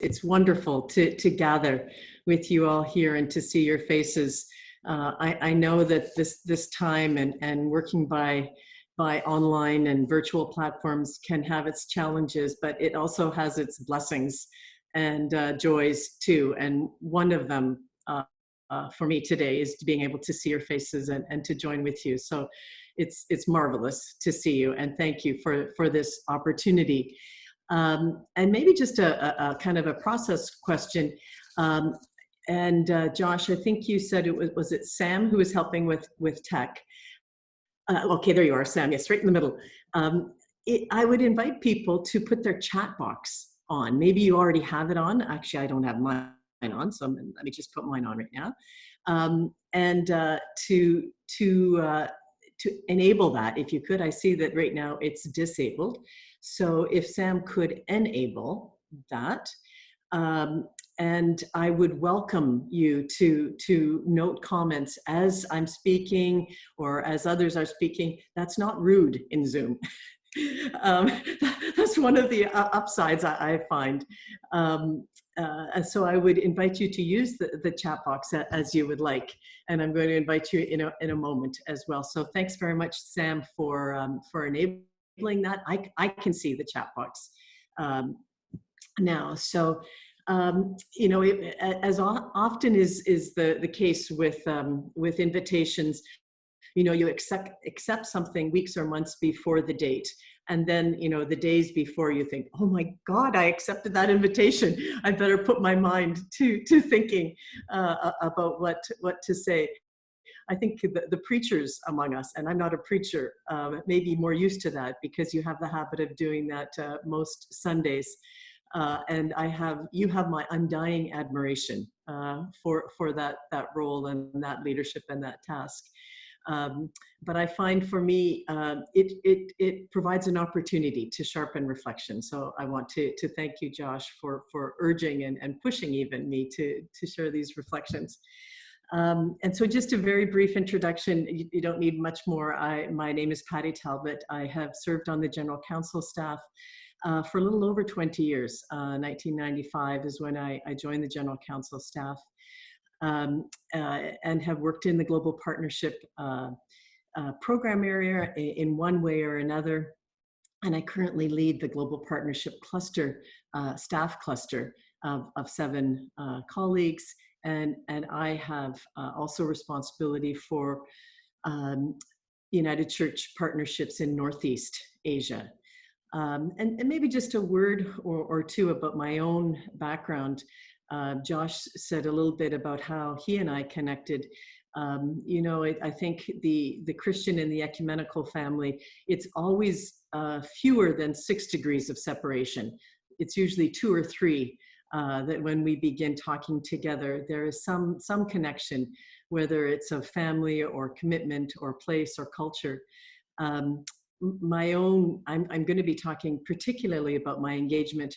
it's wonderful to gather with you all here and to see your faces. I know that this time and working by online and virtual platforms can have its challenges, but it also has its blessings and joys too. And one of them for me today is being able to see your faces and to join with you. So it's marvelous to see you, and thank you for this opportunity. And maybe just a kind of a process question. Josh, I think you said was it Sam who was helping with tech? Okay, there you are, Sam. Yes, right in the middle. I would invite people to put their chat box on. Maybe you already have it on. Actually, I don't have mine on, so let me just put mine on right now. To enable that, if you could. I see that right now it's disabled. So if Sam could enable that, and I would welcome you to note comments as I'm speaking or as others are speaking. That's not rude in Zoom. That's one of the upsides I find. So I would invite you to use the chat box as you would like, and I'm going to invite you in a moment as well. So thanks very much, Sam, for enabling that. I can see the chat box now. So as often is the case with invitations, you accept something weeks or months before the date. And then, the days before you think, oh my God, I accepted that invitation. I better put my mind to thinking about what to say. I think the preachers among us, and I'm not a preacher, may be more used to that because you have the habit of doing that most Sundays. And you have my undying admiration for that role and that leadership and that task. But I find for me, it provides an opportunity to sharpen reflection. So I want to thank you, Josh, for urging and pushing even me to share these reflections. And so just a very brief introduction. You don't need much more. My name is Patti Talbot. I have served on the General Council staff for a little over 20 years. 1995 is when I joined the General Council staff. And have worked in the Global Partnership program area in one way or another. And I currently lead the Global Partnership cluster, staff cluster of 7 colleagues. And I have also responsibility for United Church partnerships in Northeast Asia. And maybe just a word or two about my own background. Josh said a little bit about how he and I connected. I think the Christian and the ecumenical family, it's always fewer than 6 degrees of separation. It's usually 2 or 3 that when we begin talking together, there is some connection, whether it's of family or commitment or place or culture. I'm going to be talking particularly about my engagement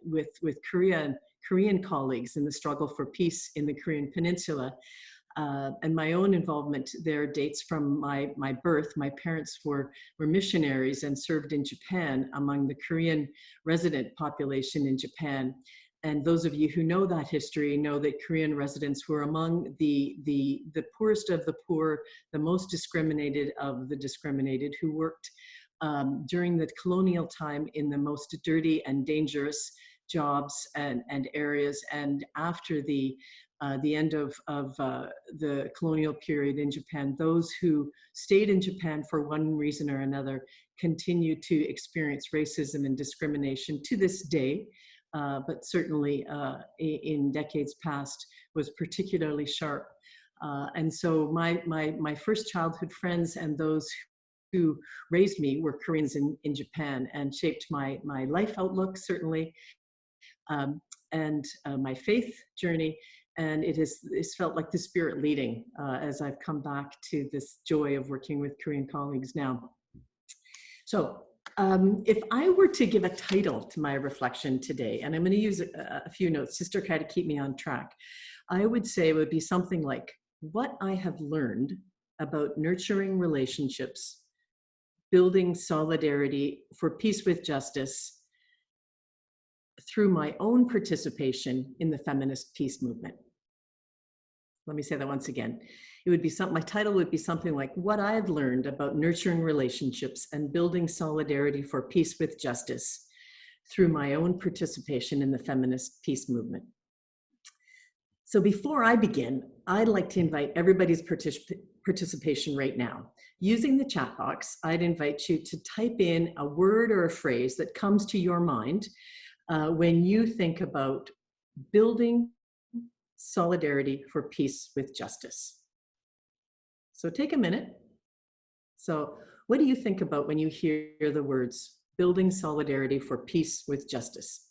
with Korean colleagues in the struggle for peace in the Korean Peninsula. And my own involvement there dates from my birth. My parents were missionaries and served in Japan among the Korean resident population in Japan. And those of you who know that history know that Korean residents were among the poorest of the poor, the most discriminated of the discriminated, who worked during the colonial time in the most dirty and dangerous jobs and areas. And after the end of the colonial period in Japan, those who stayed in Japan for one reason or another continue to experience racism and discrimination to this day. But certainly in decades past was particularly sharp. And so my first childhood friends and those who raised me were Koreans in Japan and shaped my life outlook, certainly, and my faith journey. And it's felt like the Spirit leading as I've come back to this joy of working with Korean colleagues now. So if I were to give a title to my reflection today, and I'm going to use a few notes just to kind of keep me on track, I would say it would be something like what I have learned about nurturing relationships, building solidarity for peace with justice through my own participation in the feminist peace movement. Let me say that once again. It would be my title would be something like What I've Learned About Nurturing Relationships and Building Solidarity for Peace with Justice through my own participation in the feminist peace movement. So before I begin, I'd like to invite everybody's participation right now. Using the chat box, I'd invite you to type in a word or a phrase that comes to your mind when you think about building solidarity for peace with justice. So take a minute. So what do you think about when you hear the words building solidarity for peace with justice?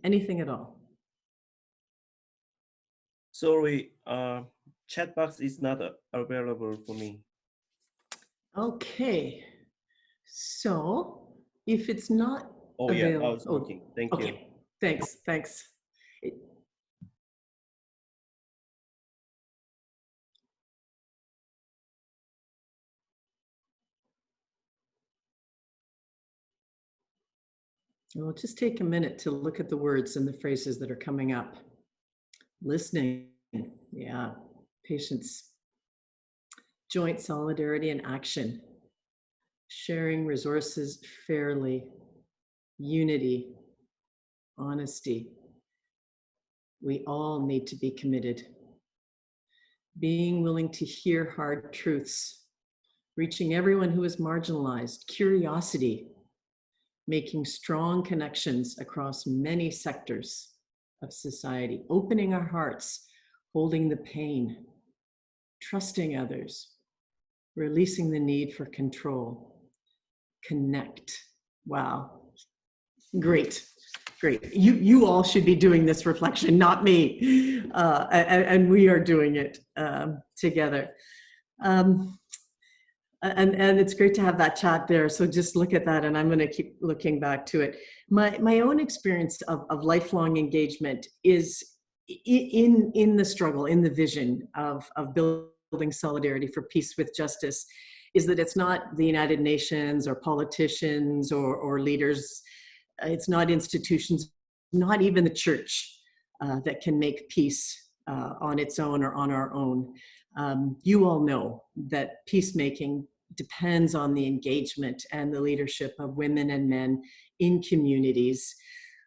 Anything at all? Sorry, chat box is not available for me. Okay, so if it's not available, yeah, it's working. Thank you. Okay, thanks. We'll just take a minute to look at the words and the phrases that are coming up. Listening, yeah, patience, joint solidarity and action, sharing resources fairly, unity, honesty. We all need to be committed. Being willing to hear hard truths, reaching everyone who is marginalized, curiosity, making strong connections across many sectors of society, opening our hearts, holding the pain, trusting others, releasing the need for control, connect. Wow, great. You all should be doing this reflection, not me. And we are doing it together. And it's great to have that chat there. So just look at that, and I'm going to keep looking back to it. My own experience of lifelong engagement is in the struggle, in the vision of building solidarity for peace with justice, is that it's not the United Nations or politicians or leaders. It's not institutions, not even the church that can make peace on its own or on our own. You all know that peacemaking depends on the engagement and the leadership of women and men in communities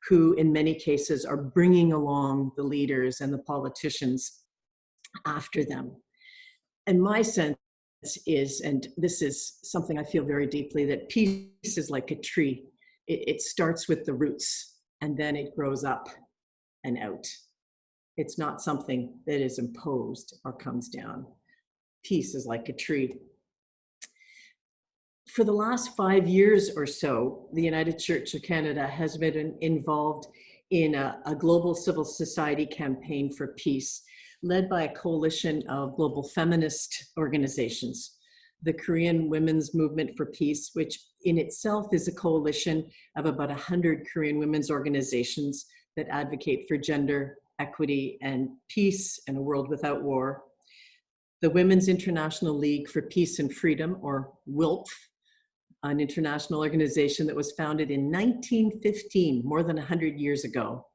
who, in many cases, are bringing along the leaders and the politicians after them. And my sense is, and this is something I feel very deeply, that peace is like a tree. It starts with the roots, and then it grows up and out. It's not something that is imposed or comes down. Peace is like a tree. For the last 5 years or so, the United Church of Canada has been involved in a global civil society campaign for peace, led by a coalition of global feminist organizations. The Korean Women's Movement for Peace, which in itself is a coalition of about 100 Korean women's organizations that advocate for gender equity and peace and a world without war. The Women's International League for Peace and Freedom, or WILPF, an international organization that was founded in 1915, more than 100 years ago,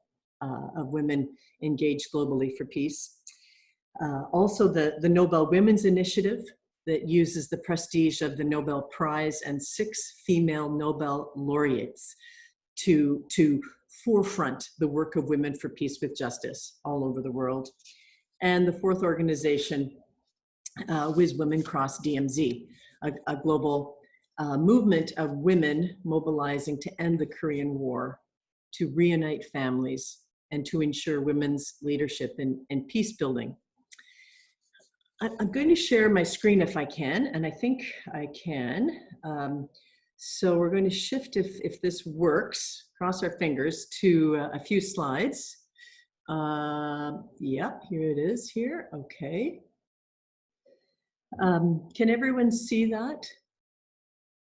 of women engaged globally for peace. Also the Nobel Women's Initiative, that uses the prestige of the Nobel Prize and 6 female Nobel laureates to forefront the work of women for peace with justice all over the world. And the 4th organization was Women Cross DMZ, a global movement of women mobilizing to end the Korean War, to reunite families, and to ensure women's leadership in peace building. I'm going to share my screen if I can, and I think I can. So we're going to shift, if this works, cross our fingers, to a few slides. Yep, here it is here, okay. Can everyone see that?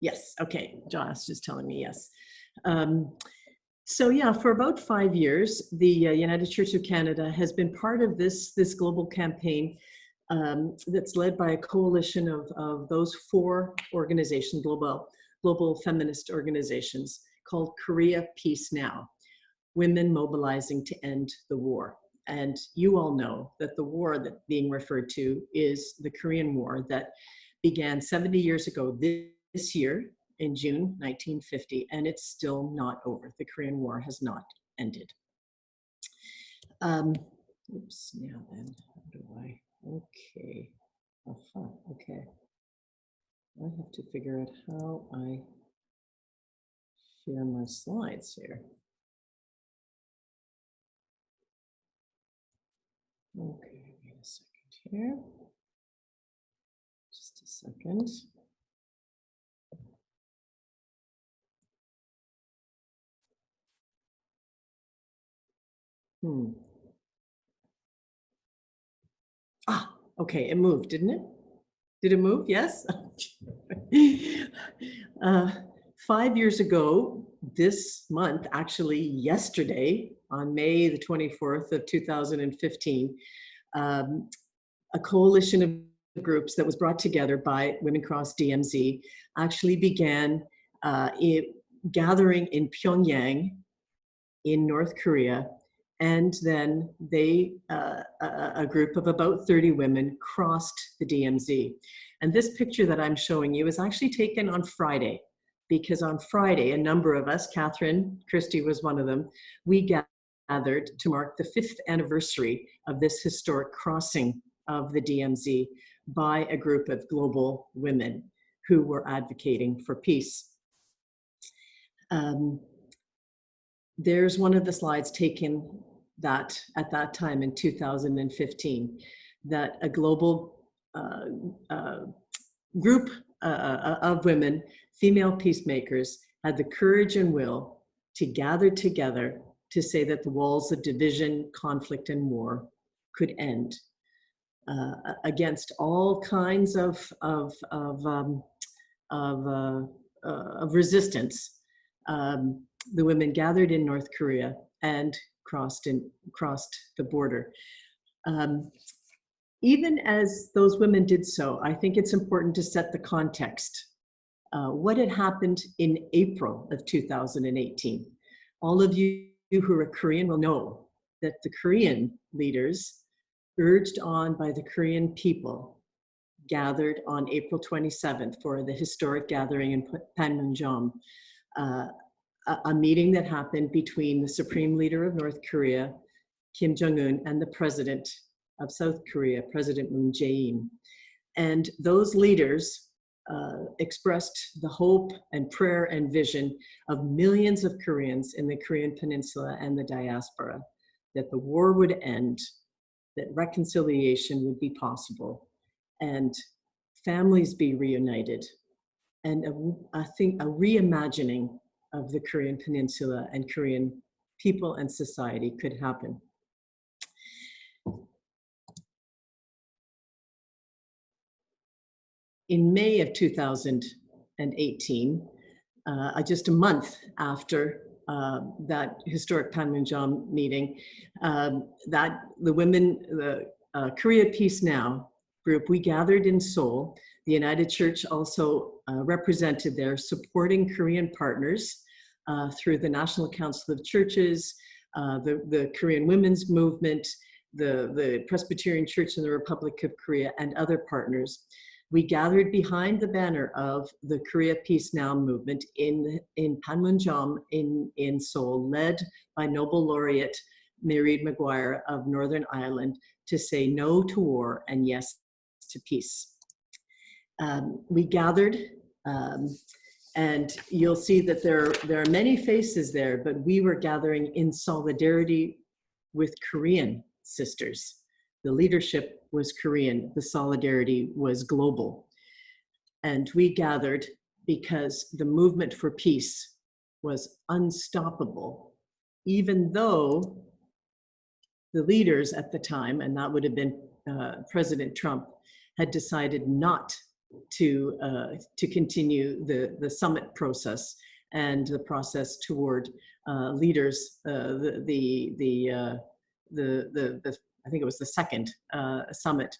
Yes, okay, Josh is telling me yes. So yeah, for about 5 years, the United Church of Canada has been part of this global campaign that's led by a coalition of those 4 organizations, global feminist organizations, called Korea Peace Now, Women Mobilizing to End the War. And you all know that the war that's being referred to is the Korean War that began 70 years ago this year in June 1950, and it's still not over. The Korean War has not ended. Oops, now then, how do I, okay, okay. I have to figure out how I share my slides here. Okay, wait a second here. Just a second. Ah, okay, it moved, didn't it? Did it move? Yes? 5 years ago, this month, actually yesterday, on May the 24th of 2015, a coalition of groups that was brought together by Women Cross DMZ actually began gathering in Pyongyang in North Korea. And then they, a group of about 30 women crossed the DMZ. And this picture that I'm showing you is actually taken on Friday, because on Friday, a number of us, Catherine Christie was one of them, we gathered to mark the 5th anniversary of this historic crossing of the DMZ by a group of global women who were advocating for peace. There's one of the slides taken that at that time in 2015, that a global group of women, female peacemakers, had the courage and will to gather together to say that the walls of division, conflict, and war could end against all kinds of resistance. The women gathered in North Korea and crossed the border. Even as those women did so, I think it's important to set the context. What had happened in April of 2018? All of you who are Korean will know that the Korean leaders, urged on by the Korean people, gathered on April 27th for the historic gathering in Panmunjom, a meeting that happened between the Supreme Leader of North Korea, Kim Jong-un, and the President of South Korea, President Moon Jae-in. And those leaders expressed the hope and prayer and vision of millions of Koreans in the Korean Peninsula and the diaspora, that the war would end, that reconciliation would be possible, and families be reunited, and a reimagining of the Korean Peninsula and Korean people and society could happen. In May of 2018, just a month after that historic Panmunjom meeting, that the women, the Korea Peace Now group, we gathered in Seoul. The United Church also represented there, supporting Korean partners through the National Council of Churches, the Korean Women's Movement, the Presbyterian Church in the Republic of Korea, and other partners. We gathered behind the banner of the Korea Peace Now movement in Panmunjom in Seoul, led by Nobel laureate Mairead Maguire of Northern Ireland, to say no to war and yes to peace. We gathered, and you'll see that there are many faces there, but we were gathering in solidarity with Korean sisters. The leadership was Korean, the solidarity was global. And we gathered because the movement for peace was unstoppable, even though the leaders at the time, and that would have been President Trump, had decided not to continue the summit process and the process toward leaders, I think it was the second summit.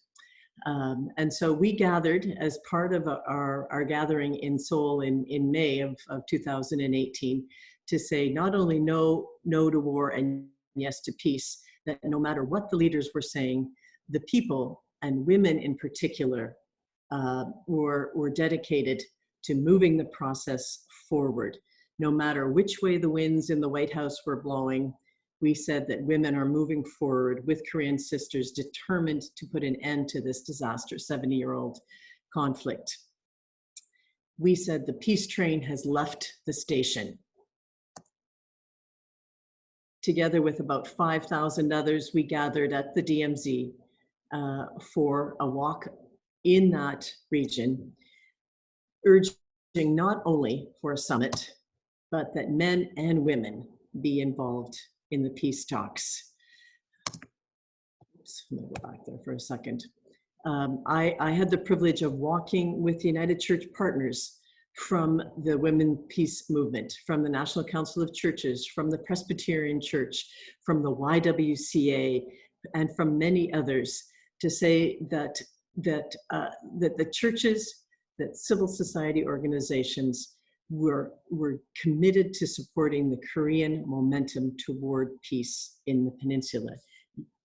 And so we gathered as part of our gathering in Seoul in May of 2018 to say not only no to war and yes to peace, that no matter what the leaders were saying, the people, and women in particular, were dedicated to moving the process forward. No matter which way the winds in the White House were blowing, we said that women are moving forward with Korean sisters, determined to put an end to this disastrous 70-year-old conflict. We said the peace train has left the station. Together with about 5,000 others, we gathered at the DMZ for a walk in that region, urging not only for a summit, but that men and women be involved in the peace talks. Oops, I'm gonna go back there for a second. I had the privilege of walking with United Church partners from the Women Peace Movement, from the National Council of Churches, from the Presbyterian Church, from the YWCA, and from many others, to say that the churches, that civil society organizations were committed to supporting the Korean momentum toward peace in the peninsula.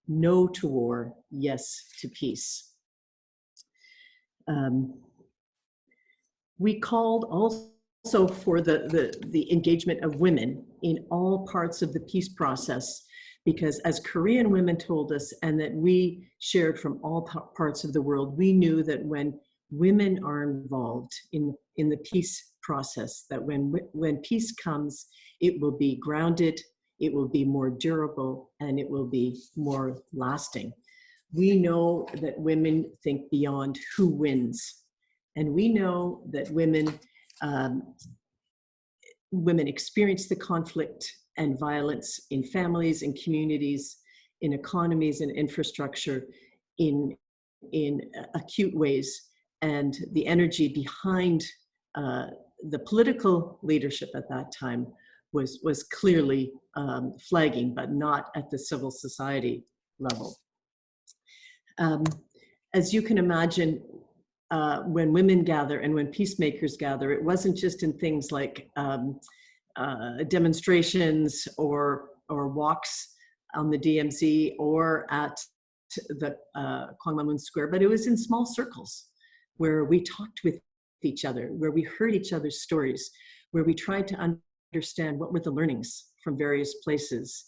No to war, yes to peace. We called also for the engagement of women in all parts of the peace process, because as Korean women told us, and that we shared from all parts of the world, we knew that when women are involved in the peace process, that when peace comes, it will be grounded, it will be more durable, and it will be more lasting. We know that women think beyond who wins. And we know that women experience the conflict and violence in families, in communities, in economies and infrastructure in acute ways. And the energy behind the political leadership at that time was clearly flagging, but not at the civil society level. As you can imagine, when women gather and when peacemakers gather, it wasn't just in things like demonstrations or walks on the DMZ or at the Kwangmamun Square, but it was in small circles where we talked with each other, where we heard each other's stories, where we tried to understand what were the learnings from various places.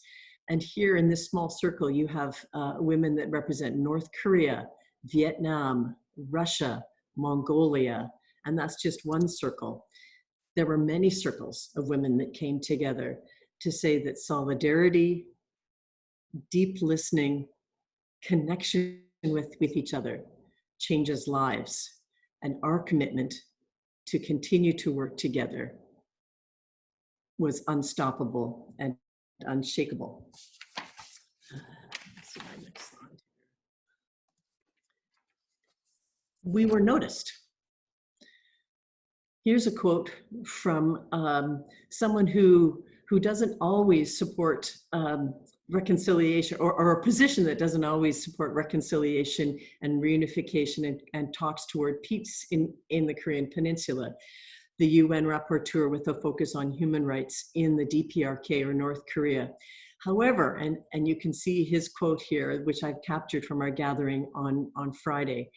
And here in this small circle, you have women that represent North Korea, Vietnam, Russia, Mongolia, and that's just one circle. There were many circles of women that came together to say that solidarity, deep listening, connection with each other changes lives, and our commitment to continue to work together was unstoppable and unshakable. Let's see my next slide. We were noticed. Here's a quote from someone who doesn't always support reconciliation, or a position that doesn't always support reconciliation and reunification and talks toward peace in the Korean Peninsula. The UN rapporteur with a focus on human rights in the DPRK, or North Korea. However, and you can see his quote here, which I've captured from our gathering on Friday,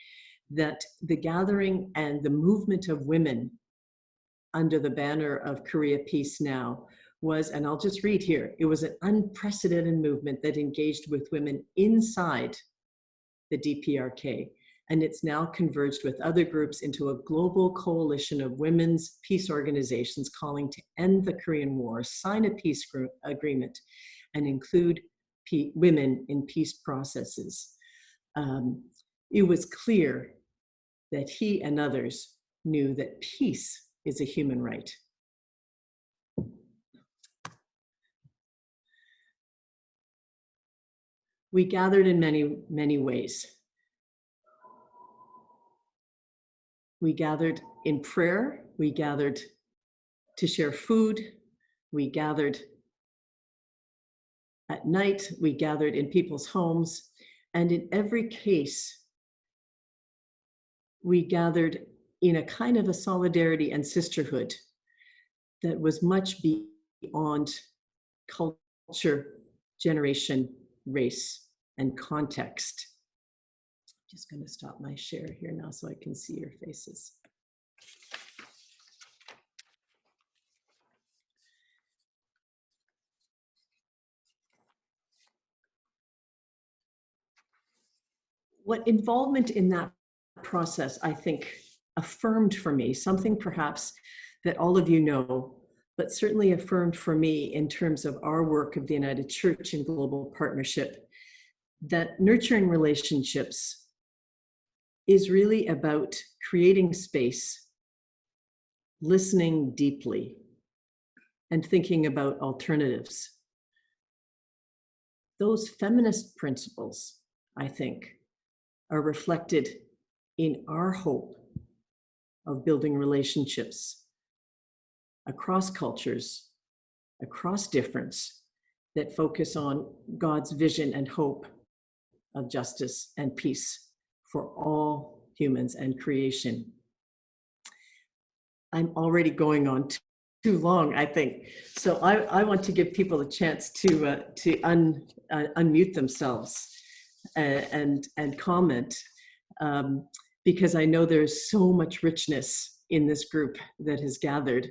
that the gathering and the movement of women under the banner of Korea Peace Now was, and I'll just read here, it was an unprecedented movement that engaged with women inside the DPRK, and it's now converged with other groups into a global coalition of women's peace organizations calling to end the Korean War, sign a peace agreement, and include women in peace processes. It was clear that he and others knew that peace is a human right. We gathered in many, many ways. We gathered in prayer, we gathered to share food, we gathered at night, we gathered in people's homes, and in every case, we gathered in a kind of a solidarity and sisterhood that was much beyond culture, generation, race, and context. I'm just going to stop my share here now so I can see your faces. What involvement in that process, I think, affirmed for me, something perhaps that all of you know, but certainly affirmed for me in terms of our work of the United Church in global partnership, that nurturing relationships is really about creating space, listening deeply, and thinking about alternatives. Those feminist principles, I think, are reflected in our hope of building relationships across cultures, across difference, that focus on God's vision and hope of justice and peace for all humans and creation. I'm already going on too long, I think. So I want to give people a chance to unmute themselves and comment, because I know there's so much richness in this group that has gathered.